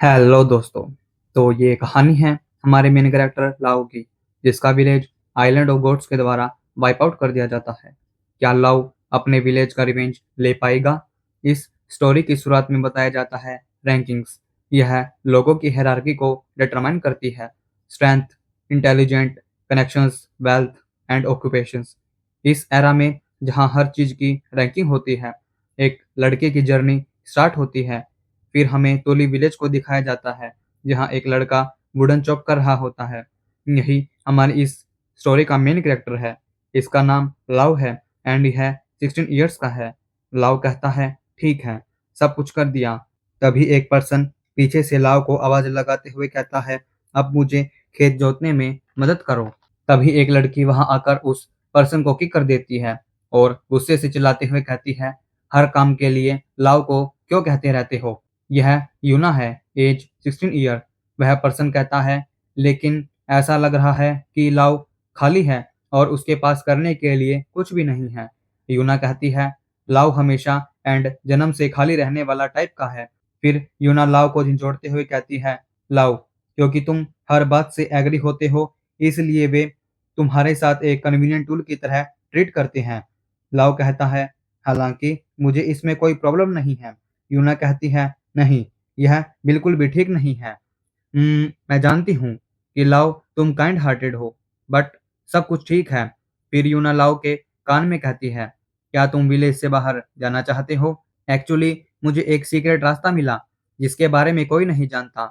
Hello दोस्तों। तो ये कहानी है हमारे मेन कैरेक्टर लाओ की, जिसका विलेज आइलैंड ऑफ गॉड्स के द्वारा वाइप आउट कर दिया जाता है। क्या लाओ अपने विलेज का रिवेंज ले पाएगा? इस स्टोरी की शुरुआत में बताया जाता है रैंकिंग्स। यह लोगों की हायरार्की को डिटरमाइन करती है। Strength, intelligent, connections, wealth and occupations. इस एरा में जहाँ हर चीज की रैंकिंग होती है, एक लड़के की जर्नी स्टार्ट होती है। फिर हमें तोली विलेज को दिखाया जाता है, जहाँ एक लड़का वुडन चॉप कर रहा होता है। यही हमारी इस स्टोरी का मेन कैरेक्टर है। इसका नाम लव है एंड यह 16 ईयर्स का है। लव कहता है ठीक है, सब कुछ कर दिया। तभी एक पर्सन पीछे से लव को आवाज लगाते हुए कहता है, अब मुझे खेत जोतने में मदद करो। तभी एक लड़की वहां आकर उस पर्सन को किक कर देती है और गुस्से से चिल्लाते हुए कहती है, हर काम के लिए लव को क्यों कहते रहते हो? यह यूना है, एज 16 ईयर। वह पर्सन कहता है, लेकिन ऐसा लग रहा है कि लव खाली है और उसके पास करने के लिए कुछ भी नहीं है। यूना कहती है, लव हमेशा एंड जन्म से खाली रहने वाला टाइप का है। फिर यूना लव को झिंझोड़ते हुए कहती है, लव, क्योंकि तुम हर बात से एग्री होते हो, इसलिए वे तुम्हारे साथ एक कन्वीनियंट टूल की तरह ट्रीट करते हैं। लव कहता है, हालांकि मुझे इसमें कोई प्रॉब्लम नहीं है। यूना कहती है, नहीं, यह बिल्कुल भी ठीक नहीं है। मैं जानती हूँ कि लव तुम काइंड हार्टेड हो, बट सब कुछ ठीक है। फिर यूना लव के कान में कहती है, क्या तुम विलेज से बाहर जाना चाहते हो? एक्चुअली मुझे एक सीक्रेट रास्ता मिला जिसके बारे में कोई नहीं जानता।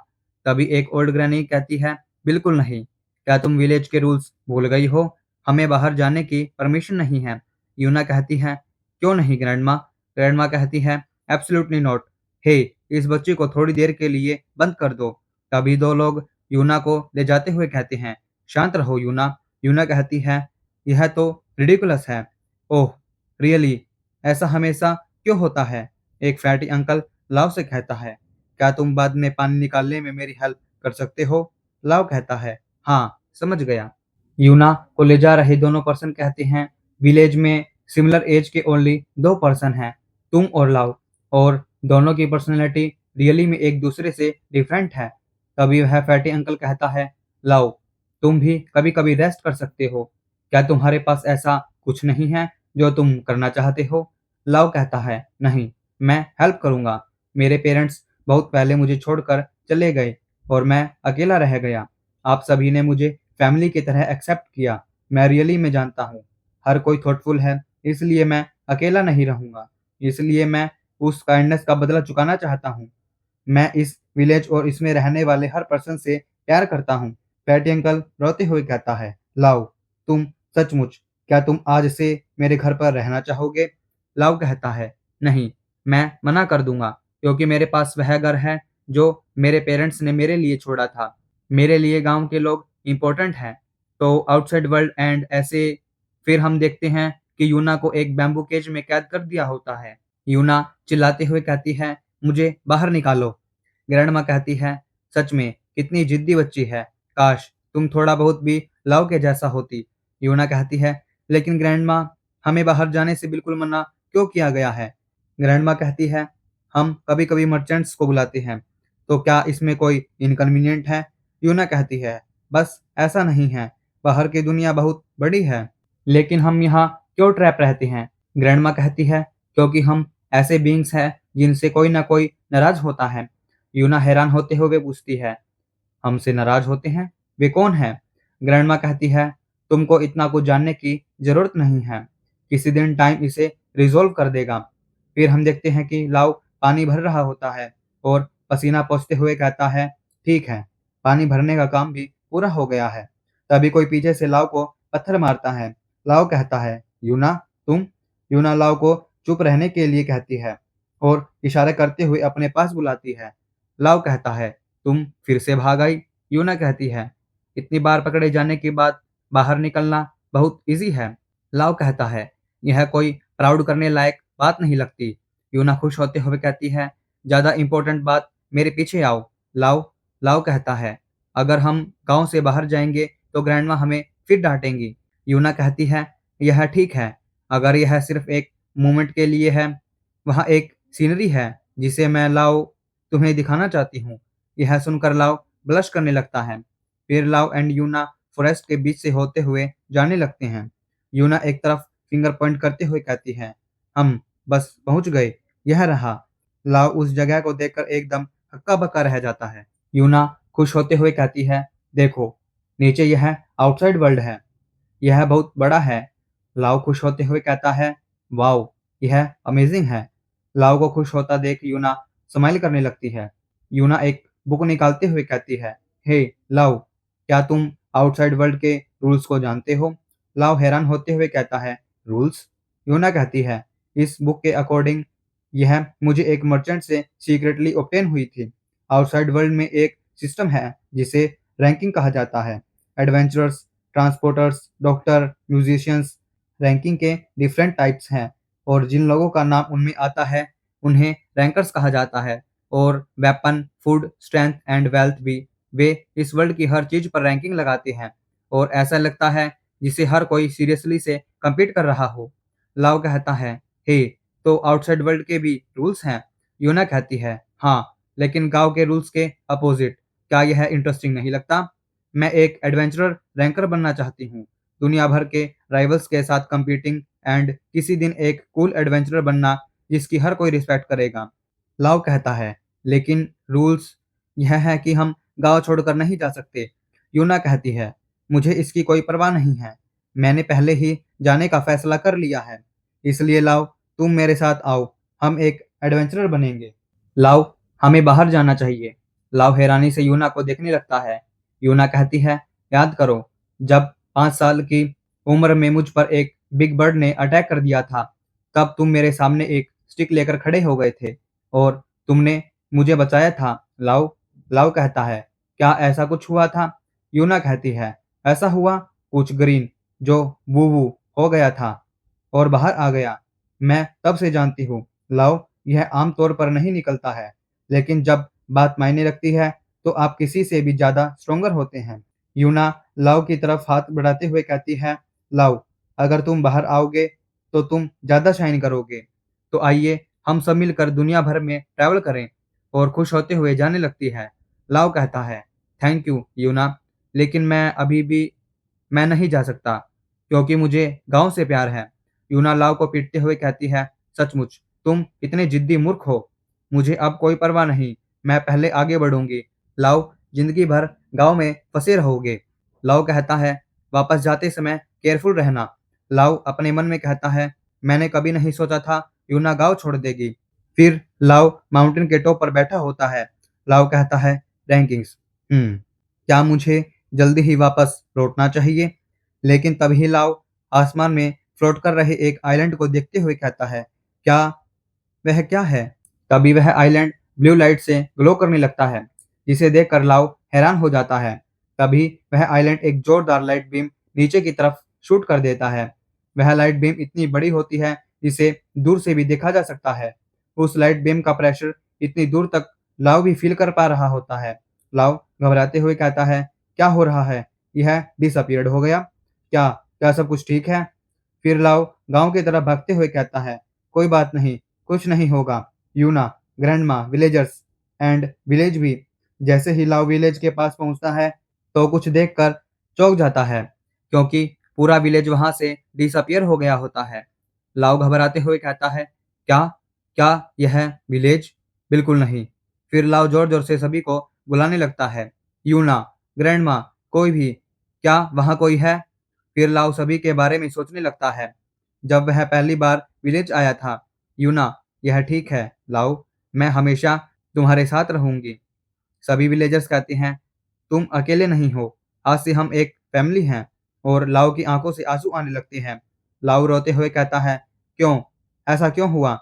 तभी एक ओल्ड ग्रैनी कहती है, बिल्कुल नहीं। क्या तुम विलेज के रूल्स भूल गई हो? हमें बाहर जाने की परमिशन नहीं है। यूना कहती है, क्यों नहीं ग्रैंडमा? ग्रैंडमा कहती है, एब्सोल्युटली नॉट। हे, इस बच्ची को थोड़ी देर के लिए बंद कर दो। तभी दो लोग यूना को ले जाते हुए कहते हैं, शांत रहो यूना। यूना कहती है, यह तो रिडिकुलस है। ओह रियली, ऐसा हमेशा क्यों होता है? एक फैटी अंकल लव से कहता है, क्या तुम बाद में पानी निकालने में मेरी हेल्प कर सकते हो? लव कहता है, हाँ समझ गया। यूना को ले जा रहे दोनों पर्सन कहते हैं, विलेज में सिमिलर एज के ओनली दो पर्सन हैं, तुम और लव, और दोनों की पर्सनैलिटी रियली में एक दूसरे से डिफरेंट है। तभी वह फैटी अंकल कहता है, लव, तुम भी कभी कभी रेस्ट कर सकते हो। क्या तुम्हारे पास ऐसा कुछ नहीं है जो तुम करना चाहते हो? लव कहता है, नहीं, मैं हेल्प करूंगा। मेरे पेरेंट्स बहुत पहले मुझे छोड़कर चले गए और मैं अकेला रह गया। आप सभी ने मुझे फैमिली की तरह एक्सेप्ट किया। मैं रियली में जानता हूँ हर कोई थॉटफुल है, इसलिए मैं अकेला नहीं रहूंगा। इसलिए मैं उस काइंडनेस का बदला चुकाना चाहता हूँ। मैं इस विलेज और इसमें रहने वाले हर पर्सन से प्यार करता हूँ। फैटी अंकल रोते हुए कहता है, लव, तुम सचमुच, क्या तुम आज से मेरे घर पर रहना चाहोगे? लव कहता है, नहीं, मैं मना कर दूंगा, क्योंकि मेरे पास वह घर है जो मेरे पेरेंट्स ने मेरे लिए छोड़ा था। मेरे लिए गांव के लोग इम्पोर्टेंट हैं। तो आउटसाइड वर्ल्ड एंड ऐसे। फिर हम देखते हैं कि यूना को एक बैम्बू केज में कैद कर दिया होता है। यूना चिल्लाते हुए कहती है, मुझे बाहर निकालो। ग्रैंडमा कहती है, सच में कितनी जिद्दी बच्ची है, काश तुम थोड़ा बहुत भी लव के जैसा होती। यूना कहती है, लेकिन ग्रैंडमा, हमें बाहर जाने से बिल्कुल मना क्यों किया गया है? ग्रैंडमा कहती है, हम कभी कभी मर्चेंट्स को बुलाते हैं, तो क्या इसमें कोई इनकन्वीनियंट है? यूना कहती है, बस ऐसा नहीं है, बाहर की दुनिया बहुत बड़ी है, लेकिन हम यहाँ क्यों ट्रैप रहते हैं? ग्रैंडमा कहती है, क्योंकि हम ऐसे बीइंग्स हैं जिनसे कोई ना कोई नाराज होता है। यूना हैरान होते हुए पूछती है, हमसे नाराज होते हैं? वे कौन है? ग्रैंडमा कहती है, तुमको इतना कुछ जानने की जरूरत नहीं है, किसी दिन टाइम इसे रिजोल्व कर देगा। फिर हम देखते हैं कि लाव पानी भर रहा होता है और पसीना पोंछते हुए कहता है, ठीक है, पानी भरने का काम भी पूरा हो गया है। तभी कोई पीछे से लाव को पत्थर मारता है। लाव कहता है, यूना, तुम? यूना लाव को चुप रहने के लिए कहती है और इशारा करते हुए अपने पास बुलाती है। लाव कहता है, तुम फिर से भाग आई? यूना कहती है, इतनी बार पकड़े जाने के बाद बाहर निकलना बहुत इजी है। लाव कहता है, यह कोई प्राउड करने लायक बात नहीं लगती। यूना खुश होते हुए कहती है, ज्यादा इंपॉर्टेंट बात, मेरे पीछे आओ। लाव लाव कहता है, अगर हम गांव से बाहर जाएंगे तो ग्रैंडमा हमें फिर डांटेंगी। यूना कहती है, यह ठीक है, अगर यह सिर्फ एक मोमेंट के लिए है। वहाँ एक सीनरी है जिसे मैं लाव तुम्हें दिखाना चाहती हूँ। यह सुनकर लाव ब्लश करने लगता है। फिर लाव एंड यूना फॉरेस्ट के बीच से होते हुए जाने लगते हैं। यूना एक तरफ फिंगर पॉइंट करते हुए कहती है, हम बस पहुंच गए, यह रहा। लाव उस जगह को देखकर एकदम हक्का बक्का रह जाता है। यूना खुश होते हुए कहती है, देखो, नीचे यह आउटसाइड वर्ल्ड है, यह बहुत बड़ा है। लाव खुश होते हुए कहता है, वाओ, यह अमेजिंग है। लाव को खुश होता देख यूना स्माइल करने लगती है। यूना एक बुक निकालते हुए कहती है, हे लाव, क्या तुम आउटसाइड वर्ल्ड के रूल्स को जानते हो? लाव हैरान होते हुए कहता है, रूल्स? यूना कहती है, इस बुक के अकॉर्डिंग यह मुझे एक मर्चेंट से सीक्रेटली ऑब्टेन हुई थी। आउटसाइड वर्ल्ड में एक सिस्टम है जिसे रैंकिंग कहा जाता है। Adventurers, transporters, doctor, musicians, ranking के डिफरेंट टाइप्स हैं और जिन लोगों का नाम उनमें आता है उन्हें रैंकर्स कहा जाता है। और weapon, food, strength and wealth भी, वे इस वर्ल्ड की हर चीज पर रैंकिंग लगाते हैं और ऐसा लगता है जिसे हर कोई सीरियसली से compete कर रहा हो। लाव कहता है, हे, तो आउटसाइड वर्ल्ड के भी रूल्स हैं? यूना कहती है, हाँ, लेकिन गांव के रूल्स के अपोजिट। क्या यह इंटरेस्टिंग नहीं लगता? मैं एक एडवेंचरर रैंकर बनना चाहती हूँ, दुनिया भर के राइवल्स के साथ कंपीटिंग एंड किसी दिन एक कूल एडवेंचरर बनना जिसकी हर कोई रिस्पेक्ट करेगा। लाव कहता है, लेकिन रूल्स यह है कि हम गांव छोड़कर नहीं जा सकते। यूना कहती है, मुझे इसकी कोई परवाह नहीं है, मैंने पहले ही जाने का फैसला कर लिया है। इसलिए लाव, तुम मेरे साथ आओ, हम एक एडवेंचरर बनेंगे। लाव, हमें बाहर जाना चाहिए। लाव हैरानी से यूना को देखने लगता है। यूना कहती है, याद करो, जब 5 साल की उम्र में मुझ पर एक बिग बर्ड ने अटैक कर दिया था, तब तुम मेरे सामने एक स्टिक लेकर खड़े हो गए थे और तुमने मुझे बचाया था। लाव लाव कहता है, क्या ऐसा कुछ हुआ था? यूना कहती है, ऐसा हुआ, कुछ ग्रीन जो वू वू हो गया था और बाहर आ गया। मैं तब से जानती हूँ, लाव, यह आम तौर पर नहीं निकलता है, लेकिन जब बात मायने रखती है तो आप किसी से भी ज़्यादा स्ट्रोंगर होते हैं। यूना लाव की तरफ हाथ बढ़ाते हुए कहती है, लाव, अगर तुम बाहर आओगे तो तुम ज़्यादा शाइन करोगे। तो आइए हम सब मिलकर दुनिया भर में ट्रैवल करें। और खुश होते हुए जाने लगती है। लाव कहता है, थैंक यू यूना, लेकिन मैं नहीं जा सकता क्योंकि मुझे गाँव से प्यार है। यूना लाव को पीटते हुए कहती है, सचमुच तुम इतने जिद्दी मूर्ख हो। मुझे अब कोई परवाह नहीं, मैं पहले आगे बढ़ूंगी। लाव, जिंदगी भर गाँव में फंसे रहोगे। लाव कहता है, वापस जाते समय केयरफुल रहना। लाव अपने मन में कहता है, मैंने कभी नहीं सोचा था यूना गाँव छोड़ देगी। फिर लाव माउंटेन के टॉप पर बैठा होता है। लाव कहता है, रैंकिंग्स, क्या मुझे जल्दी ही वापस लौटना चाहिए? लेकिन तभी लाव आसमान में फ्लोट कर रहे एक आइलैंड को देखते हुए कहता है, क्या वह क्या है? तभी वह आइलैंड ब्लू लाइट से ग्लो करने लगता है, जिसे देखकर लाव हैरान हो जाता है। तभी वह आइलैंड एक जोरदार लाइट बीम नीचे की तरफ शूट कर देता है। वह लाइट बीम इतनी बड़ी होती है जिसे दूर से भी देखा जा सकता है। उस लाइट बीम का प्रेशर इतनी दूर तक लाव भी फील कर पा रहा होता है। लाव घबराते हुए कहता है, क्या हो रहा है? यह डिसअपीयर्ड हो गया? क्या क्या सब कुछ ठीक है? फिर लाव गांव की तरफ भागते हुए कहता है, कोई बात नहीं, कुछ नहीं होगा। यूना, ग्रैंडमा, विलेजर्स एंड विलेज भी। जैसे ही लाव विलेज के पास पहुंचता है तो कुछ देखकर चौंक जाता है क्योंकि पूरा विलेज वहां से डिसअपीयर हो गया होता है। लाव घबराते हुए कहता है, क्या क्या यह विलेज? बिल्कुल नहीं। फिर लाव जोर जोर से सभी को बुलाने लगता है, यूना, ग्रैंडमा, कोई भी, क्या वहां कोई है? फिर लाव सभी के बारे में सोचने लगता है, जब वह पहली बार विलेज आया था। यूना, यह ठीक है लाव, मैं हमेशा तुम्हारे साथ रहूंगी। सभी विलेजर्स कहते हैं, तुम अकेले नहीं हो, आज से हम एक फैमिली हैं। और लाव की आंखों से आंसू आने लगते हैं। लाव रोते हुए कहता है, क्यों? ऐसा क्यों हुआ?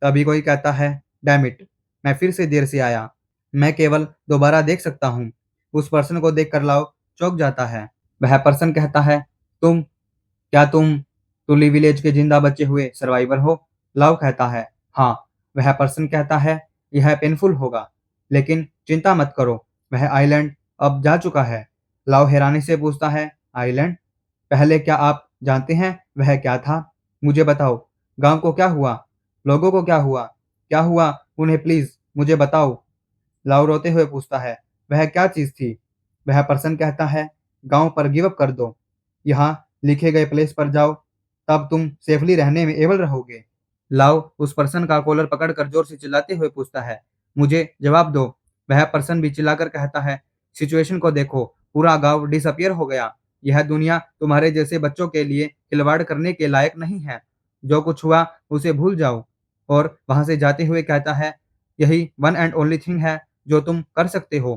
तभी कोई कहता है, डैम इट, मैं फिर से देर से आया, मैं केवल दोबारा देख सकता हूँ। उस पर्सन को देखकर लाव चौंक जाता है। वह पर्सन कहता है, क्या तुम तुली विलेज के जिंदा बचे हुए सर्वाइवर हो? लाव कहता है, हाँ। वह पर्सन कहता है, यह पेनफुल होगा, लेकिन चिंता मत करो, वह आइलैंड अब जा चुका है। लाव हैरानी से पूछता है, आइलैंड? पहले क्या आप जानते हैं वह क्या था? मुझे बताओ, गांव को क्या हुआ? लोगों को क्या हुआ? क्या हुआ उन्हें, प्लीज मुझे बताओ। लाउ रोते हुए पूछता है, वह क्या चीज़ थी? वह पर्सन कहता है, गाँव पर गिव अप कर दो। यहाँ लिखे गए प्लेस पर जाओ, तब तुम सेफली रहने में एबल रहोगे। लाउ उस पर्सन का कॉलर पकड़कर जोर से चिल्लाते हुए पूछता है, मुझे जवाब दो। वह पर्सन भी चिल्लाकर कहता है, सिचुएशन को देखो, पूरा गाँव डिसअपीयर हो गया। यह दुनिया तुम्हारे जैसे बच्चों के लिए खिलवाड़ करने के लायक नहीं है। जो कुछ हुआ उसे भूल जाओ। और वहाँ से जाते हुए कहता है, यही वन एंड ओनली थिंग है जो तुम कर सकते हो।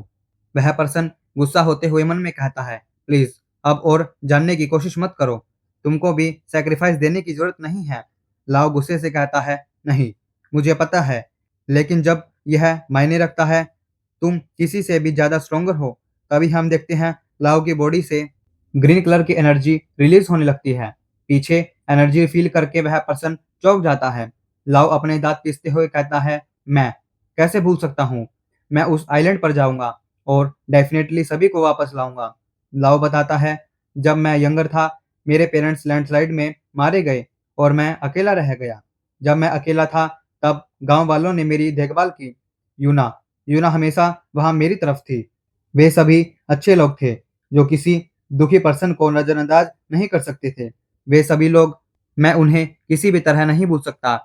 वह पर्सन गुस्सा होते हुए मन में कहता है, प्लीज़ अब और जानने की कोशिश मत करो। तुमको भी सैक्रिफाइस देने की ज़रूरत नहीं है। लाओ गुस्से से कहता है, नहीं, मुझे पता है, लेकिन जब यह मायने रखता है, तुम किसी से भी ज़्यादा स्ट्रॉन्गर हो। तभी हम देखते हैं लाओ की बॉडी से ग्रीन कलर की एनर्जी रिलीज़ होने लगती है। पीछे एनर्जी फ़ील करके वह पर्सन चौंक जाता है। लाओ अपने दाँत पीसते हुए कहता है, मैं कैसे भूल सकता हूँ? मैं उस आइलैंड पर जाऊँगा और डेफ़िनेटली सभी को वापस लाऊँगा। लाओ बताता है, जब मैं यंगर था, मेरे पेरेंट्स लैंडस्लाइड में मारे गए और मैं अकेला रह गया। जब मैं अकेला था, तब गाँव वालों ने मेरी देखभाल की। यूना यूना हमेशा वहाँ मेरी तरफ थी। वे सभी अच्छे लोग थे, जो किसी दुखी पर्सन को नज़रअंदाज नहीं कर सकते थे। वे सभी लोग, मैं उन्हें किसी भी तरह नहीं भूल सकता।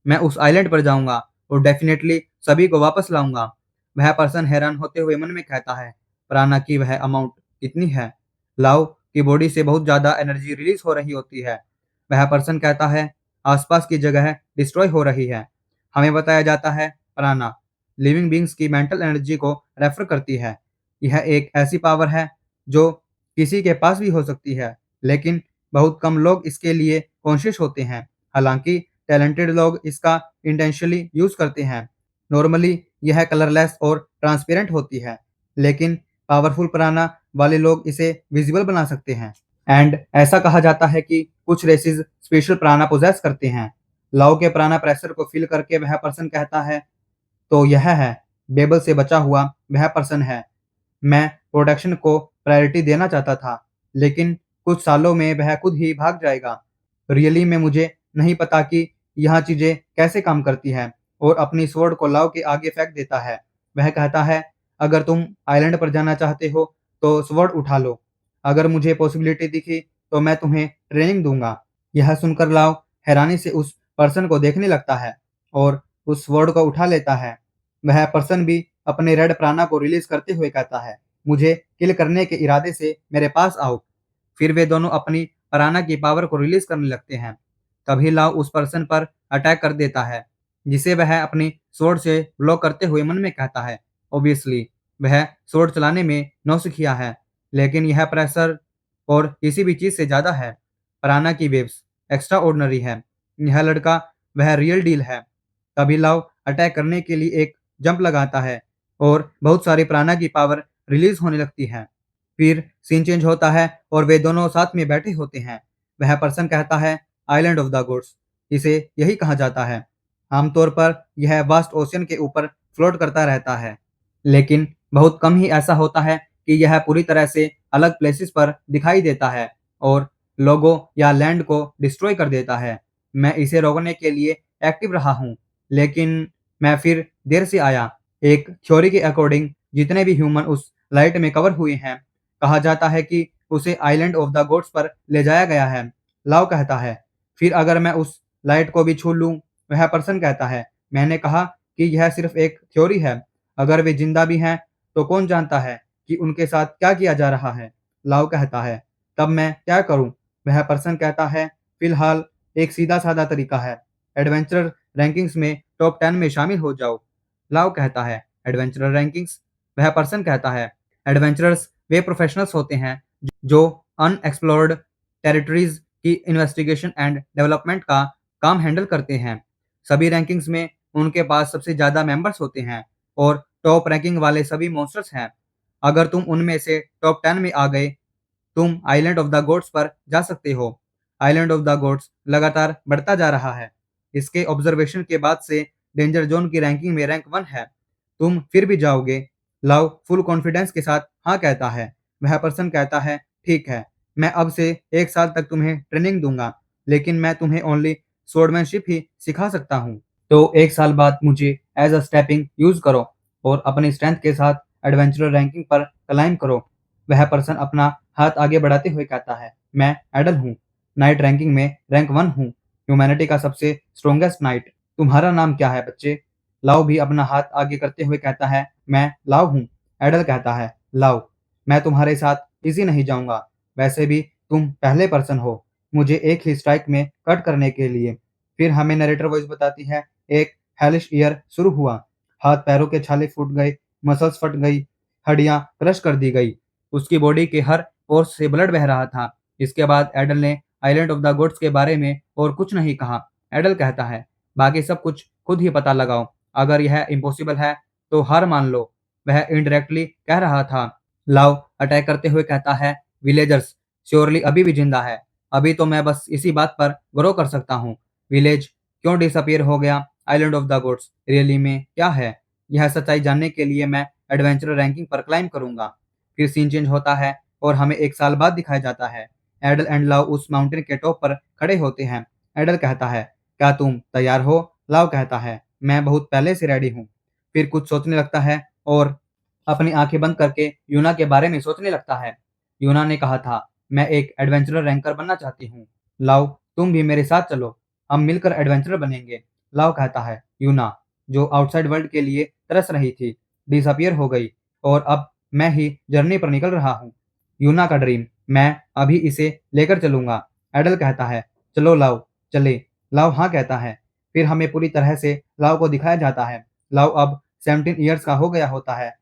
मैं उस आइलैंड पर जाऊँगा और डेफ़िनेटली सभी को वापस लाऊँगा। वह पर्सन हैरान होते हुए मन में कहता है, प्राणा की वह अमाउंट कितनी है? लाओ की बॉडी से बहुत ज़्यादा एनर्जी रिलीज़ हो रही होती है। वह पर्सन कहता है, आसपास की जगह डिस्ट्रॉय हो रही है। हमें बताया जाता है, प्राणा लिविंग बीइंग्स की मेंटल एनर्जी को रेफर करती है। यह एक ऐसी पावर है जो किसी के पास भी हो सकती है, लेकिन बहुत कम लोग इसके लिए कॉन्शियस होते हैं। हालांकि टैलेंटेड लोग इसका इंटेंशनली यूज़ करते हैं। नॉर्मली यह कलरलेस और ट्रांसपेरेंट होती है, लेकिन पावरफुल प्राणा वाले लोग इसे विजिबल बना सकते हैं। एंड ऐसा कहा जाता है कि कुछ रेसेस स्पेशल प्राणा पोजेस करते हैं। लाओ के प्राणा प्रेशर को फील करके वह पर्सन कहता है, तो यह है, बेबल से बचा हुआ वह पर्सन है। मैं प्रोटेक्शन को प्रायोरिटी देना चाहता था, लेकिन कुछ सालों में वह खुद ही भाग जाएगा। रियली में मुझे नहीं पता कि यहाँ चीज़ें कैसे काम करती हैं और अपनी स्वॉर्ड को लाओ के आगे फेंक देता है। वह कहता है, अगर तुम आइलैंड पर जाना चाहते हो तो स्वॉर्ड उठा लो। अगर मुझे पॉसिबिलिटी दिखी तो मैं तुम्हें ट्रेनिंग दूँगा। यह सुनकर लाओ हैरानी से उस पर्सन को देखने लगता है और उस स्वॉर्ड को उठा लेता है। वह पर्सन भी अपने रेड प्राणा को रिलीज़ करते हुए कहता है, मुझे किल करने के इरादे से मेरे पास आओ। फिर वे दोनों अपनी प्राणा की पावर को रिलीज़ करने लगते हैं। तभी लाओ उस पर्सन पर अटैक कर देता है, जिसे वह अपनी स्वॉर्ड से ब्लॉक करते हुए मन में कहता है, ऑब्वियसली वह स्वॉर्ड चलाने में नौसिखिया है, लेकिन यह प्रेशर और किसी भी चीज़ से ज़्यादा है। प्राणा की वेव्स एक्स्ट्रा ऑर्डिनरी है। यह लड़का वह रियल डील है। तभी लाओ अटैक करने के लिए एक जंप लगाता है और बहुत सारी प्राणा की पावर रिलीज़ होने लगती है। फिर सीन चेंज होता है और वे दोनों साथ में बैठे होते हैं। वह पर्सन कहता है, आइलैंड ऑफ द गॉड्स, इसे यही कहा जाता है। आमतौर पर यह वास्ट ओशियन के ऊपर फ्लोट करता रहता है, लेकिन बहुत कम ही ऐसा होता है कि यह पूरी तरह से अलग प्लेसेस पर दिखाई देता है और लोगों या लैंड को डिस्ट्रॉय कर देता है। मैं इसे रोकने के लिए एक्टिव रहा हूँ, लेकिन मैं फिर देर से आया। एक थ्योरी के अकॉर्डिंग जितने भी ह्यूमन उस लाइट में कवर हुए हैं, कहा जाता है कि उसे आइलैंड ऑफ द गॉड्स पर ले जाया गया है। लाओ कहता है, फिर अगर मैं उस लाइट को भी छू लूँ? वह पर्सन कहता है, मैंने कहा कि यह सिर्फ एक थ्योरी है। अगर वे जिंदा भी हैं, तो कौन जानता है कि उनके साथ क्या किया जा रहा है? लाओ कहता है, तब मैं क्या करूँ? वह पर्सन कहता है, फिलहाल एक सीधा-साधा तरीका है। एडवेंचर रैंकिंग्स में टॉप 10 में शामिल हो जाओ। लाओ कहता है, एडवेंचरर रैंकिंग्स? वह पर्सन कहता है, एडवेंचरर्स वे प्रोफेशनल्स होते हैं जो अनएक्सप्लोर्ड टेरिटरीज की इन्वेस्टिगेशन एंड डेवलपमेंट का काम हैंडल करते हैं। सभी रैंकिंग्स में उनके पास सबसे ज़्यादा मेंबर्स होते हैं और टॉप रैंकिंग वाले सभी मॉन्स्टर्स हैं। अगर तुम उनमें से टॉप 10 में आ गए, तुम आइलैंड ऑफ द गॉड्स पर जा सकते हो। आइलैंड ऑफ द गॉड्स लगातार बढ़ता जा रहा है। इसके ऑब्जर्वेशन के बाद से डेंजर जोन की रैंकिंग में रैंक 1 है। तुम फिर भी जाओगे? लाओ फुल कॉन्फिडेंस के साथ हाँ कहता है। वह पर्सन कहता है, ठीक है, मैं अब से 1 साल तक तुम्हें ट्रेनिंग दूंगा, लेकिन मैं तुम्हें ओनली स्वॉर्डमैनशिप ही सिखा सकता हूँ। तो 1 साल बाद मुझे एज अ स्टेपिंग यूज करो। और अपनी स्ट्रेंथ के साथ एडवेंचरर रैंकिंग पर क्लाइम करो। वह पर्सन अपना हाथ आगे बढ़ाते हुए कहता है, मैं एडल हूँ, नाइट रैंकिंग में रैंक 1 हूँ, ह्यूमैनिटी का सबसे स्ट्रॉन्गेस्ट नाइट। तुम्हारा नाम क्या है बच्चे? लाओ भी अपना हाथ आगे करते हुए कहता है, मैं लाओ हूँ। एडल कहता है, लाओ, मैं तुम्हारे साथ इजी नहीं जाऊंगा। वैसे भी तुम पहले पर्सन हो मुझे एक ही स्ट्राइक में कट करने के लिए। फिर हमें नरेटर वॉइस बताती है, एक हेलिश ईयर शुरू हुआ। हाथ पैरों के छाले फूट गए, मसल्स फट गई, हड्डियां क्रश कर दी गई। उसकी बॉडी के हर पोर से ब्लड बह रहा था। इसके बाद एडल ने आइलैंड ऑफ द गोड्स के बारे में और कुछ नहीं कहा। एडल कहता है, बाकी सब कुछ खुद ही पता लगाओ। अगर यह इम्पॉसिबल है तो हार मान लो। वह इनडायरेक्टली कह रहा था। लाव अटैक करते हुए कहता है, विलेजर्स श्योरली अभी भी जिंदा है। अभी तो मैं बस इसी बात पर ग्रो कर सकता हूँ। विलेज क्यों डिसअपियर हो गया? Island of the gods really में क्या है? यह सच्चाई जानने के लिए मैं एडवेंचर रैंकिंग पर क्लाइम करूंगा। फिर सीन चेंज होता है और हमें एक साल बाद दिखाया जाता है। एडल एंड लाव उस माउंटेन के टॉप पर खड़े होते हैं। एडल कहता है, क्या तुम तैयार हो? लाव कहता है, मैं बहुत पहले से रेडी हूँ। फिर कुछ सोचने लगता है और अपनी आंखें बंद करके यूना के बारे में सोचने लगता है। यूना ने कहा था, मैं एक एडवेंचरर रैंकर बनना चाहती हूँ। लाओ, तुम भी मेरे साथ चलो, हम मिलकर एडवेंचरर बनेंगे। लाओ कहता है, यूना, जो आउटसाइड वर्ल्ड के लिए तरस रही थी, डिसअपियर हो गई और अब मैं ही जर्नी पर निकल रहा हूँ। यूना का ड्रीम, मैं अभी इसे लेकर चलूंगा। एडल कहता है, चलो लाओ, चले। लाओ हाँ कहता है। फिर हमें पूरी तरह से लाओ को दिखाया जाता है। लाओ अब 17 ईयर्स का हो गया होता है।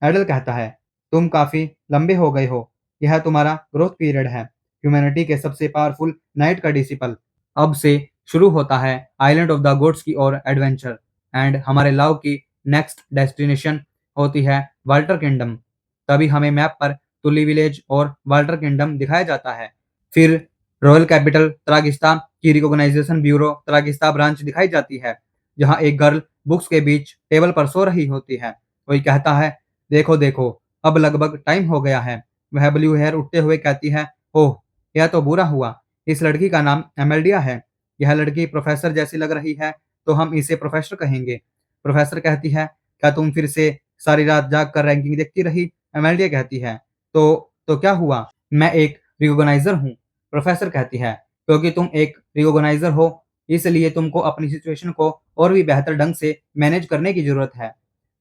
एडल कहता है, तुम काफी लंबे हो गए हो, यह तुम्हारा ग्रोथ पीरियड है। ह्यूमैनिटी के सबसे पावरफुल नाइट का डिसिपल अब से शुरू होता है आइलैंड ऑफ द गोड्स की ओर एडवेंचर। एंड हमारे लव की नेक्स्ट डेस्टिनेशन होती है वाल्टर किंगडम। तभी हमें मैप पर तुली विलेज और वाल्टर किंगडम दिखाया जाता है। फिर रॉयल कैपिटल त्रागिस्ता की रिकॉग्नाइजेशन ब्यूरो त्रागिस्ता ब्रांच दिखाई जाती है, जहां एक गर्ल बुक्स के बीच टेबल पर सो रही होती है। कोई कहता है, देखो देखो, अब लगभग टाइम हो गया है। वह ब्लू हेयर उठते हुए कहती है, ओह, यह तो बुरा हुआ। इस लड़की का नाम एमेल्डिया है। यह लड़की प्रोफेसर जैसी लग रही है, तो हम इसे प्रोफेसर कहेंगे। प्रोफेसर कहती है, क्या तुम फिर से सारी रात जाग कर रैंकिंग देखती रही? एमेल्डिया कहती है, तो क्या हुआ? मैं एक रिकॉग्नाइजर हूँ। प्रोफेसर कहती है, क्योंकि तुम एक रिकॉग्नाइजर हो, इसलिए तुमको अपनी सिचुएशन को और भी बेहतर ढंग से मैनेज करने की जरूरत है।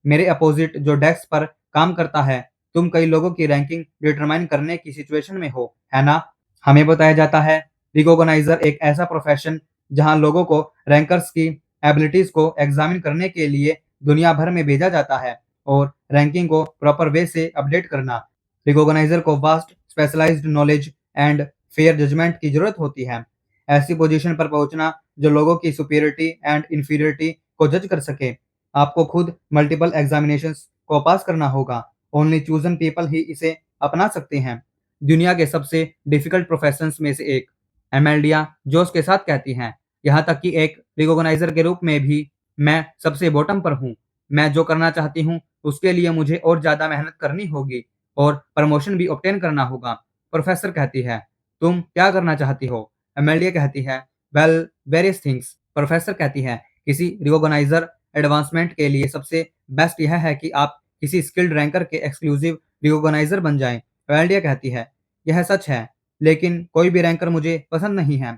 मेरे अपोजिट जो डेस्क पर काम करता है, तुम कई लोगों की रैंकिंग डिटरमाइन करने की सिचुएशन में हो, है ना? हमें बताया जाता है, रिकॉग्नाइजर एक ऐसा प्रोफेशन जहां लोगों को रैंकर्स की एबिलिटीज को एग्जामिन करने के लिए दुनिया भर में भेजा जाता है और रैंकिंग को प्रॉपर वे से अपडेट करना। रिकॉग्नाइजर को vast specialised knowledge and fair judgement की जरूरत होती है। ऐसी पोजीशन पर पहुंचना जो लोगों की सुपीरियरिटी एंड इंफीरियरिटी को जज कर सके। आपको खुद मल्टीपल एग्जामिनेशंस को पास करना होगा। ओनली चूजन पीपल ही इसे अपना सकते हैं। दुनिया के सबसे डिफिकल्ट प्रोफेशंस में से एक। एमेल्डिया जोश के साथ कहती हैं, यहाँ तक कि एक रिकॉग्नाइजर के रूप में भी मैं सबसे बॉटम पर हूँ। मैं जो करना चाहती हूँ उसके लिए मुझे और ज़्यादा मेहनत करनी होगी और प्रमोशन भी ऑब्टेन करना होगा। प्रोफेसर कहती है, तुम क्या करना चाहती हो? एमेल्डिया कहती है, वेल, वेरियस थिंग्स। प्रोफेसर कहती है, किसी रिकॉग्नाइजर एडवांसमेंट के लिए सबसे बेस्ट यह है कि आप किसी स्किल्ड रैंकर के एक्सक्लूसिव रिकॉग्नाइजर बन जाएं। एमेल्डिया कहती है, यह सच है, लेकिन कोई भी रैंकर मुझे पसंद नहीं है।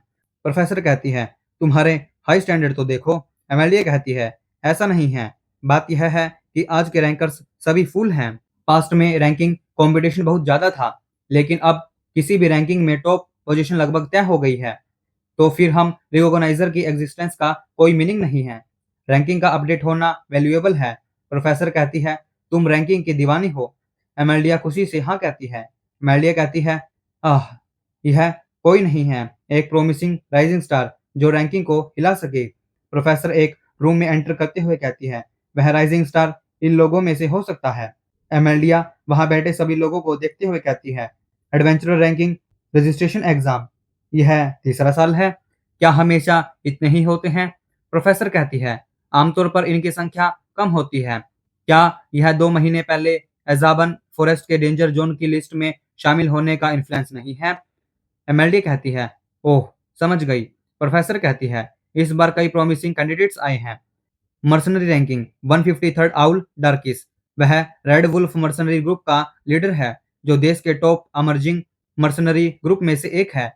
प्रोफेसर कहती है, तुम्हारे हाई स्टैंडर्ड तो देखो। एमेलिया कहती है, ऐसा नहीं है, बात यह है कि आज के रैंकर्स सभी फूल हैं। पास्ट में रैंकिंग कंपटीशन बहुत ज़्यादा था, लेकिन अब किसी भी रैंकिंग में टॉप पोजीशन लगभग तय हो गई है। तो फिर हम रिकॉग्नाइजर की एग्जिस्टेंस का कोई मीनिंग नहीं है। रैंकिंग का अपडेट होना वैल्यूएबल है। प्रोफेसर कहती है, तुम रैंकिंग की दीवानी हो। एमेल्डिया खुशी से हाँ कहती है। एमेल्डिया कहती है, आह, यह कोई नहीं है, एक प्रोमिसिंग राइजिंग स्टार जो रैंकिंग को हिला सके। प्रोफेसर एक रूम में एंटर करते हुए कहती है, वह राइजिंग स्टार इन लोगों में से हो सकता है। एमेल्डिया वहां बैठे सभी लोगों को देखते हुए कहती है, एडवेंचरर रैंकिंग रजिस्ट्रेशन एग्जाम, यह तीसरा साल है। क्या हमेशा इतने ही होते हैं? प्रोफेसर कहती है, आमतौर पर इनकी संख्या कम होती है। क्या यह 2 महीने पहले एजाबन फॉरेस्ट के डेंजर जोन की लिस्ट में शामिल होने का इन्फ्लुएंस नहीं है? एमएलडी कहती है, ओह, समझ गई। प्रोफेसर कहती है, इस बार कई प्रॉमिसिंग कैंडिडेट्स आए हैं। Mercenary ranking 153rd owl darkis. वह रेड वुल्फ मर्सनरी ग्रुप का लीडर है, जो देश के टॉप अमर्जिंग मर्सनरी ग्रुप में से एक है।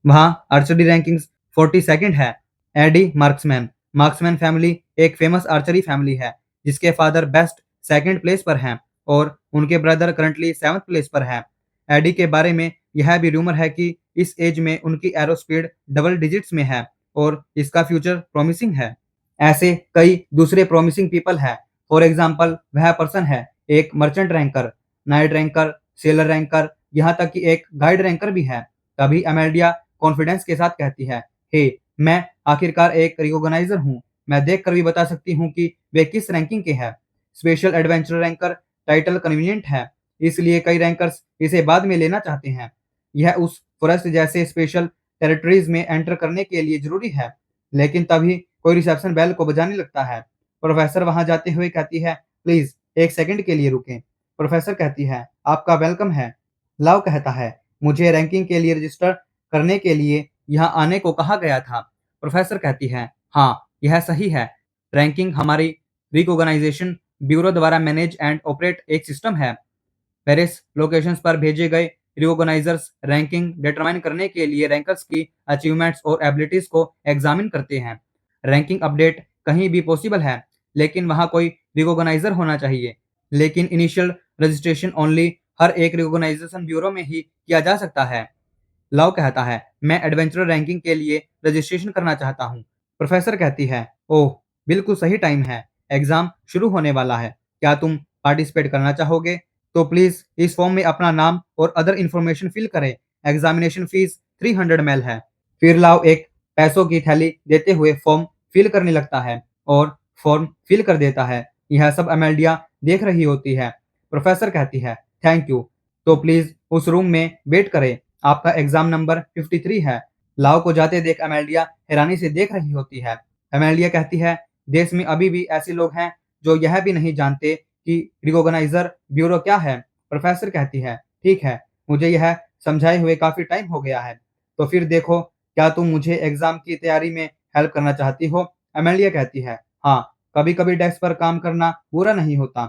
वहाँ आर्चरी रैंकिंग्स 42nd है। Eddie Marksman. मार्क्समैन फैमिली एक फेमस आर्चरी फैमिली है, जिसके फादर बेस्ट सेकंड प्लेस पर हैं और उनके ब्रदर करंटली 7th प्लेस पर है। एडी के बारे में यह भी रूमर है कि इस एज में उनकी एरो स्पीड डबल डिजिट्स में है और इसका फ्यूचर प्रॉमिसिंग है। ऐसे कई दूसरे प्रॉमिसिंग पीपल है। फॉर एग्जाम्पल, वह पर्सन है एक merchant ranker, night ranker, seller ranker, यहाँ तक कि एक गाइड रैंकर भी है। तभी अमेल्डिया कॉन्फिडेंस के साथ कहती है, हे, मैं आखिरकार एक रिकॉग्नाइजर हूँ। मैं देख कर भी बता सकती हूँ कि वे किस रैंकिंग के हैं। Special adventure ranker title convenient है, इसलिए कई रैंकर्स इसे बाद में लेना चाहते हैं। यह उस फॉरेस्ट जैसे स्पेशल टेरिटरीज में एंटर करने के लिए जरूरी है। लेकिन तभी कोई रिसेप्शन बेल को बजाने लगता है। प्रोफेसर वहां जाते हुए कहती है, प्लीज एक सेकंड के लिए रुकें। प्रोफेसर कहती है, आपका वेलकम है। लव कहता है, मुझे रैंकिंग के लिए रजिस्टर करने के लिए यहाँ आने को कहा गया था। प्रोफेसर कहती है, हाँ, यह सही है। रैंकिंग हमारी रिकॉग्नाइजेशन ब्यूरो द्वारा मैनेज एंड ऑपरेट एक सिस्टम है। वेरियस लोकेशंस पर भेजे गए रिकॉग्नाइजर्स रैंकिंग डिटरमाइन करने के लिए रैंकर्स की अचीवमेंट्स और एबिलिटीज को एग्जामिन करते हैं। रैंकिंग अपडेट कहीं भी पॉसिबल है, लेकिन वहां कोई रिकॉग्नाइजर होना चाहिए। लेकिन इनिशियल रजिस्ट्रेशन ओनली हर एक रिकॉग्नाइजेशन ब्यूरो में ही किया जा सकता है। लव कहता है, मैं एडवेंचरर रैंकिंग के लिए रजिस्ट्रेशन करना चाहता हूँ। प्रोफेसर कहती है, ओह, बिल्कुल सही टाइम है। एग्जाम शुरू होने वाला है। क्या तुम पार्टिसिपेट करना चाहोगे? तो प्लीज इस फॉर्म में अपना नाम और अदर इन्फॉर्मेशन फिल करें। एग्जामिनेशन फीस 300 मैल है। फिर लव एक पैसों की थैली देते हुए फॉर्म फिल करने लगता है और फॉर्म फिल कर देता है। यह सब अमेल्डिया देख रही होती है। प्रोफेसर कहती है, थैंक यू। तो प्लीज उस रूम में वेट करें। आपका एग्जाम नंबर 53 है। लाओ को जाते देख अमेल्डिया हैरानी से देख रही होती है। अमेल्डिया कहती है, देश में अभी भी ऐसे लोग हैं जो यह भी नहीं जानते कि रिकॉग्नाइजर ब्यूरो क्या है। प्रोफेसर कहती है, ठीक है, मुझे यह समझाए हुए काफी टाइम हो गया है। तो फिर देखो, क्या तुम मुझे एग्जाम की तैयारी में हेल्प करना चाहती हो? अमेल्डिया कहती है, हाँ, कभी कभी डेस्क पर काम करना बुरा नहीं होता।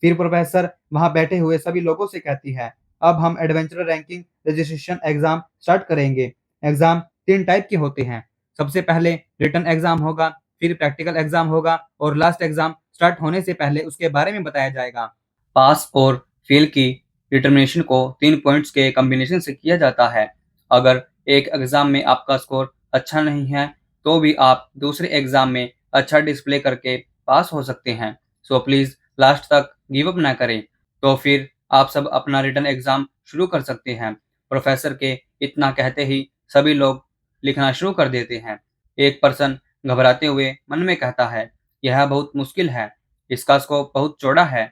फिर प्रोफेसर वहां बैठे हुए सभी लोगों से कहती है, अब हम adventure ranking registration exam start करेंगे। एग्जाम 3 टाइप के होते हैं। सबसे पहले रिटन एग्जाम होगा, फिर प्रैक्टिकल एग्जाम होगा और लास्ट एग्जाम स्टार्ट होने से पहले उसके बारे में बताया जाएगा। पास और फेल की डिटर्मिनेशन को 3 पॉइंट्स के कॉम्बिनेशन से किया जाता है। अगर एक एग्जाम में आपका स्कोर अच्छा नहीं है, तो भी आप दूसरे एग्जाम में अच्छा डिस्प्ले करके पास हो सकते हैं। सो प्लीज लास्ट तक गिव अप ना करें। तो फिर आप सब अपना रिटन एग्जाम शुरू कर सकते हैं। प्रोफेसर के इतना कहते ही सभी लोग लिखना शुरू कर देते हैं। एक पर्सन घबराते हुए मन में कहता है, यह बहुत मुश्किल है, इसका स्कोप बहुत चौड़ा है।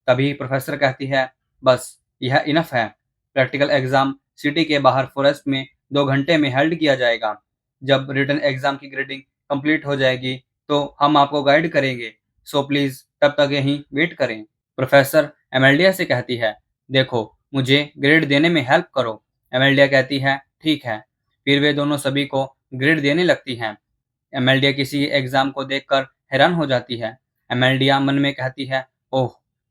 तभी प्रोफेसर कहती है, बस यह इनफ है। प्रैक्टिकल एग्जाम सिटी के बाहर फॉरेस्ट में 2 घंटे में हेल्ड किया जाएगा। जब रिटन एग्जाम की ग्रेडिंग कंप्लीट हो जाएगी, तो हम आपको गाइड करेंगे। सो प्लीज तब तक यहीं वेट करें। प्रोफेसर एमेल्डिया से कहती है, देखो, मुझे ग्रेड देने में हेल्प करो। एमेल्डिया कहती है, ठीक है। फिर वे दोनों सभी को ग्रेड देने लगती हैं। एमेल्डिया किसी एग्जाम को देखकर हैरान हो जाती है। एमेल्डिया मन में कहती है, ओह,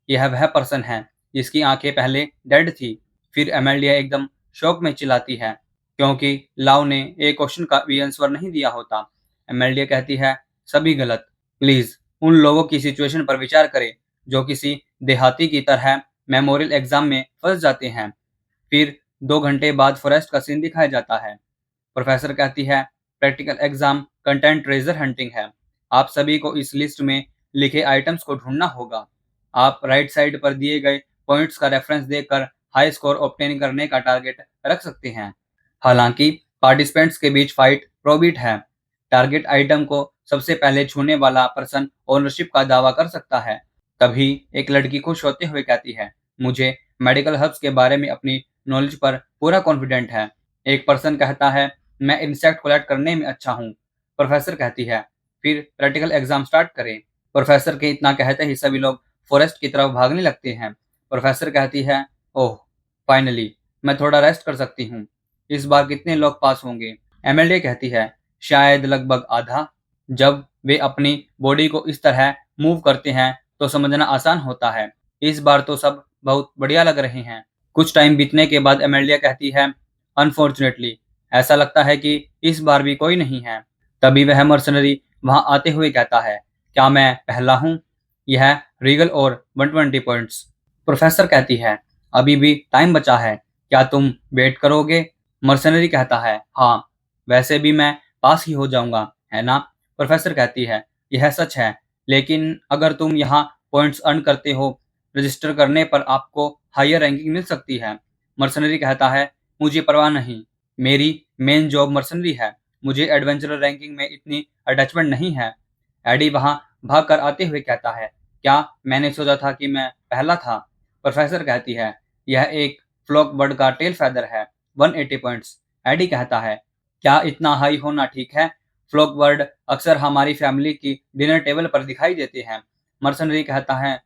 यह वह पर्सन है जिसकी आंखें पहले डेड थी। फिर एमेल्डिया एकदम शौक में चिल्लाती है, क्योंकि लाव ने एक क्वेश्चन का भी आंसर नहीं दिया होता। एमेल्डिया कहती है, सभी गलत। प्लीज उन लोगों की सिचुएशन पर विचार करें जो किसी देहाती की तरह मेमोरियल एग्जाम में फंस जाते हैं। फिर 2 घंटे बाद फॉरेस्ट का सीन दिखाया जाता है। प्रोफेसर कहती है, practical exam content treasure hunting है। आप सभी को इस लिस्ट में लिखे आइटम्स को ढूंढना होगा। आप राइट साइड पर दिए गए पॉइंट्स का रेफरेंस देकर हाई स्कोर ऑब्टेन करने का टारगेट रख सकते हैं। हालांकि पार्टिसिपेंट्स के बीच फाइट प्रोबीट है। टारगेट आइटम को सबसे पहले छूने वाला पर्सन ओनरशिप का दावा कर सकता है। तभी एक लड़की खुश होते हुए कहती है, मुझे मेडिकल हर्ब्स के बारे में अपनी नॉलेज पर पूरा कॉन्फिडेंट है। एक पर्सन कहता है, मैं इंसेक्ट कलेक्ट करने में अच्छा हूँ। प्रोफेसर कहती है, फिर प्रैक्टिकल एग्जाम स्टार्ट करें। प्रोफेसर के इतना कहते ही सभी लोग फॉरेस्ट की तरफ भागने लगते हैं। प्रोफेसर कहती है, ओह, फाइनली मैं थोड़ा रेस्ट कर सकती हूँ। इस बार कितने लोग पास होंगे? एमएलए कहती है, शायद लगभग आधा। जब वे अपनी बॉडी को इस तरह मूव करते हैं तो समझना आसान होता है। इस बार तो सब बहुत बढ़िया लग रहे हैं। कुछ टाइम बीतने के बाद एमेलिया कहती है, अनफॉर्चुनेटली ऐसा लगता है कि इस बार भी कोई नहीं है। तभी वह मर्सनरी वहां आते हुए कहता है, क्या मैं पहला हूँ? यह रीगल और 120 पॉइंट्स। प्रोफेसर कहती है, अभी भी टाइम बचा है, क्या तुम वेट करोगे? मर्सनरी कहता है, हाँ, वैसे भी मैं पास ही हो जाऊंगा, है ना? प्रोफेसर कहती है, यह सच है, लेकिन अगर तुम यहाँ पॉइंट्स अर्न करते हो, रजिस्टर करने पर आपको हायर रैंकिंग मिल सकती है। मर्सनरी कहता है, मुझे परवाह नहीं, मेरी मेन जॉब मर्सनरी है, मुझे एडवेंचरर रैंकिंग में इतनी अटैचमेंट नहीं है। एडी वहां भाग कर आते हुए कहता है, क्या मैंने सोचा था कि मैं पहला था? प्रोफेसर कहती है, यह एक फ्लॉक बर्ड का टेल फैदर है, 180 पॉइंट्स। एडी कहता है, क्या इतना हाई होना ठीक है? फ्लॉक बर्ड अक्सर हमारी फैमिली की डिनर टेबल पर दिखाई देते हैं। मर्सनरी कहता है,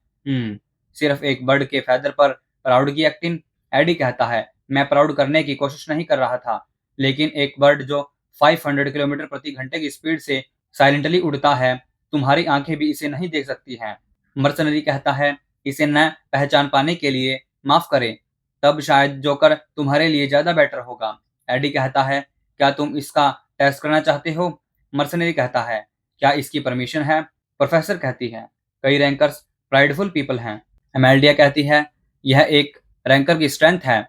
सिर्फ एक बर्ड के फैदर पर प्राउड की एक्टिंग? एडी कहता है, मैं प्राउड करने की कोशिश नहीं कर रहा था, लेकिन एक बर्ड जो 500 किलोमीटर प्रति घंटे की स्पीड से साइलेंटली उड़ता है, तुम्हारी आंखें भी इसे नहीं देख सकती हैं। मर्सनरी कहता है, इसे न पहचान पाने के लिए माफ करें, तब शायद जोकर तुम्हारे लिए ज्यादा बेटर होगा। एडी कहता है, क्या तुम इसका टेस्ट करना चाहते हो? मर्सनरी कहता है, क्या इसकी परमिशन है? प्रोफेसर कहती है, कई रैंकर्स प्राइडफुल पीपल हैं। एमेल्डिया कहती है, यह एक रैंकर की स्ट्रेंथ है।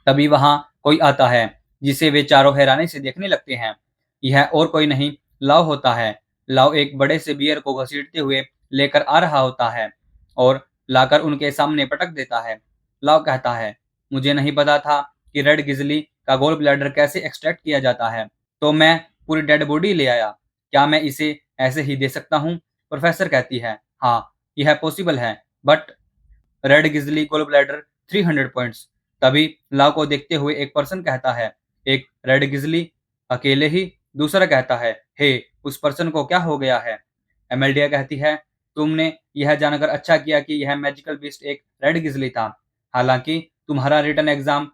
तभी वहां कोई आता है जिसे वे चारों हैरानी से देखने लगते हैं। यह और कोई नहीं, लाव होता है। लाव एक बड़े से बियर को घसीटते हुए लेकर आ रहा होता है और लाकर उनके सामने पटक देता है। लाव कहता है, मुझे नहीं पता था कि रेड गिजली का गोल ब्लैडर कैसे एक्सट्रैक्ट किया जाता है, तो मैं पूरी डेड बॉडी ले आया। क्या मैं इसे ऐसे ही दे सकता हूँ? प्रोफेसर कहती है, हाँ, यह पॉसिबल है, but red grizzly gall bladder 300 points. तभी लाव को देखते हुए एक पर्सन कहता है, एक रेड गिजली अकेले ही? दूसरा कहता है, हे, उस पर्सन को क्या हो गया है? एमेल्डिया कहती है, तुमने यह जानकर अच्छा किया कि यह मैजिकल बीस्ट एक रेड गिजली था, हालांकि तुम्हारा रिटर्न एग्जाम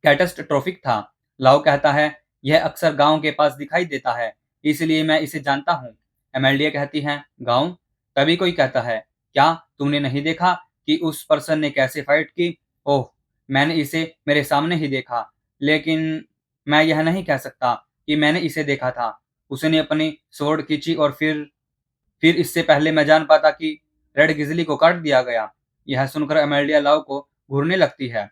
कैटास्ट्रोफिक था। लाओ कहता है, यह अक्सर गांव के पास दिखाई देता है, इसलिए मैं इसे जानता हूँ। एमेल्डिया कहती है, गांव? तभी कोई कहता है, क्या तुमने नहीं देखा कि उस पर्सन ने कैसे फाइट की? ओह, मैंने इसे मेरे सामने ही देखा, लेकिन मैं यह नहीं कह सकता कि मैंने इसे देखा था। उसने अपनी स्वॉर्ड खींची और फिर इससे पहले मैं जान पाता कि रेड गिजली को काट दिया गया। यह सुनकर एमेल्डिया लाव को घूरने लगती है।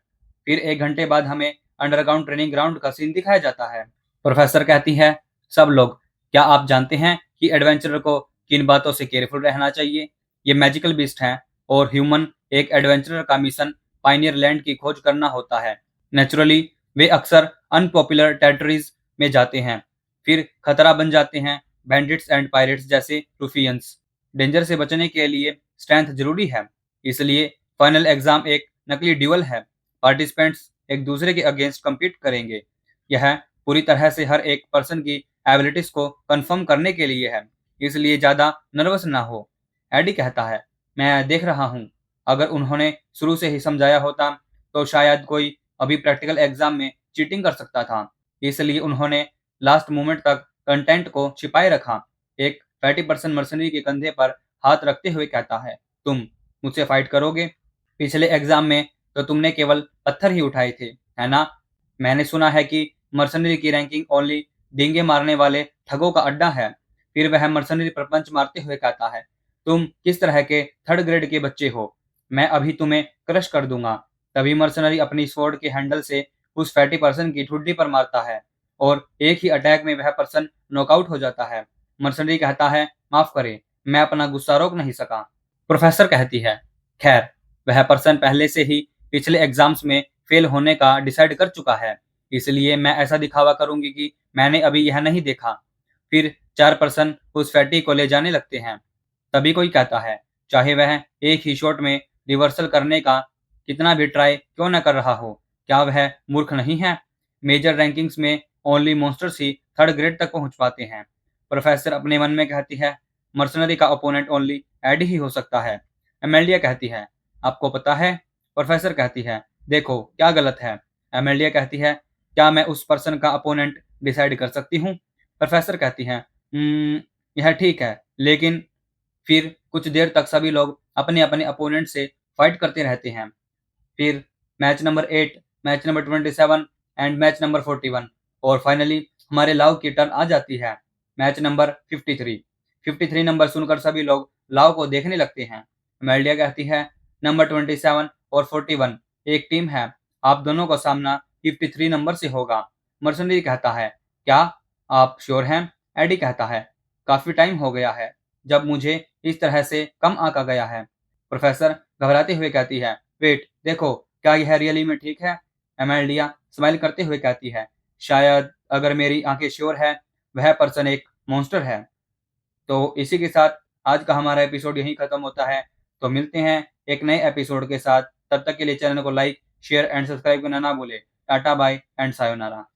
फिर 1 घंटे बाद हमें अंडरग्राउंड ट्रेनिंग ग्राउंड का सीन दिखाया जाता है। प्रोफेसर कहती है, सब लोग, क्या आप जानते हैं कि एडवेंचरर को किन बातों से केयरफुल रहना चाहिए? ये मैजिकल बीस्ट हैं और ह्यूमन एक एडवेंचरर का मिशन पाइनियर लैंड की खोज करना होता है। नेचुरली वे अक्सर अनपॉपुलर टेरिटरीज में जाते हैं, फिर खतरा बन जाते हैं। बैंडिट्स एंड पायरेट्स जैसे रूफियंस। डेंजर से बचने के लिए स्ट्रेंथ जरूरी है, इसलिए फाइनल एग्जाम एक नकली ड्यूअल है। पार्टिसिपेंट्स एक दूसरे के अगेंस्ट कम्पीट करेंगे। यह पूरी तरह से हर एक पर्सन की एबिलिटीज को कंफर्म करने के लिए है, इसलिए ज्यादा नर्वस ना हो। एडी कहता है, मैं देख रहा हूँ, अगर उन्होंने शुरू से ही समझाया होता तो शायद कोई अभी प्रैक्टिकल एग्जाम में चीटिंग कर सकता था, इसलिए उन्होंने लास्ट मोमेंट तक कंटेंट को छिपाए रखा। एक फैटी पर्सन मर्सनरी के कंधे पर हाथ रखते हुए कहता है, तुम मुझसे फाइट करोगे? पिछले एग्जाम में तो तुमने केवल पत्थर ही उठाए थे, है ना? मैंने सुना है कि मर्सनरी की रैंकिंग ओनली डींगे मारने वाले ठगों का अड्डा है। फिर वह मर्सनरी पर पंच मारते हुए कहता है, तुम किस तरह के थर्ड ग्रेड के बच्चे हो? मैं अभी तुम्हें क्रश कर दूंगा। तभी मर्सनरी अपनी स्वॉर्ड के हैंडल से उस फैटी पर्सन की ठुड्डी पर मारता है और एक ही अटैक में वह पर्सन नॉकआउट हो जाता है। मर्सनरी कहता है, माफ करें, मैं अपना गुस्सा रोक नहीं सका। प्रोफेसर कहती है, खैर, वह पर्सन पहले से ही पिछले एग्जाम्स में फेल होने का डिसाइड कर चुका है, इसलिए मैं ऐसा दिखावा करूंगी कि मैंने अभी यह नहीं देखा। फिर 4 पर्सन उस फैटी को ले जाने लगते हैं। तभी कोई कहता है, चाहे वह एक ही शॉट में रिवर्सल करने का कितना भी ट्राई क्यों न कर रहा हो, क्या वह मूर्ख नहीं है? मेजर रैंकिंग्स में ओनली मॉन्स्टर्स ही थर्ड ग्रेड तक पहुंच पाते हैं। प्रोफेसर अपने मन में कहती है, मर्सनरी का ओपोनेंट ओनली एडी ही हो सकता है। एमेल्डिया कहती है, आपको पता है? प्रोफेसर कहती है, देखो क्या गलत है। एमेल्डिया कहती है, क्या मैं उस पर्सन का अपोनेंट डिसाइड कर सकती हूँ? प्रोफेसर कहती है, यह ठीक है, लेकिन फिर कुछ देर तक सभी लोग अपने अपने अपोनेंट से फाइट करते रहते हैं। फिर match number 8, match number 27 and match number 41 और फाइनली हमारे लाव की टर्न आ जाती है। मैच नंबर 53 नंबर सुनकर सभी लोग लाव को देखने लगते हैं। एमेल्डिया कहती है, नंबर 27 और 41 एक टीम है, आप दोनों का सामना 53 नंबर से होगा। मर्सनरी कहता है, क्या आप श्योर हैं? एडी कहता है, काफी टाइम हो गया है जब मुझे इस तरह से कम आंका गया है। प्रोफेसर घबराते हुए कहती है, वेट, देखो, क्या यह रियली में ठीक है? एमेल्डिया स्माइल करते हुए कहती है, शायद अगर मेरी आंखें श्योर है, वह पर्सन एक मॉन्स्टर है। तो इसी के साथ आज का हमारा एपिसोड यहीं खत्म होता है। तो मिलते हैं एक नए एपिसोड के साथ। तब तक के लिए चैनल को लाइक, शेयर एंड सब्सक्राइब करना ना भूले। Tata bye and sayonara.